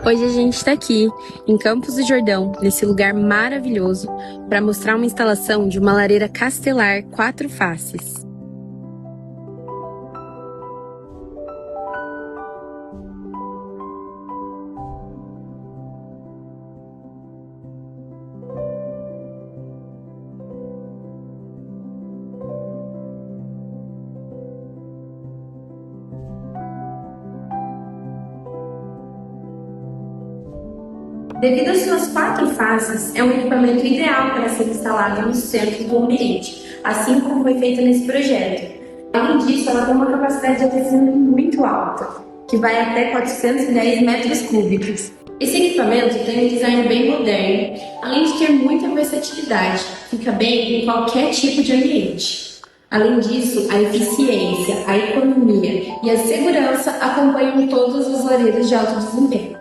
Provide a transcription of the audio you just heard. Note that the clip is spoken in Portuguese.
Hoje a gente está aqui, em Campos do Jordão, nesse lugar maravilhoso, para mostrar uma instalação de uma lareira castelar 4 faces. Devido às suas 4 faces, é um equipamento ideal para ser instalado no centro do ambiente, assim como foi feito nesse projeto. Além disso, ela tem uma capacidade de aquecimento muito alta, que vai até 410 metros cúbicos. Esse equipamento tem um design bem moderno, além de ter muita versatilidade, fica bem em qualquer tipo de ambiente. Além disso, a eficiência, a economia e a segurança acompanham todos os lareiros de alto desempenho.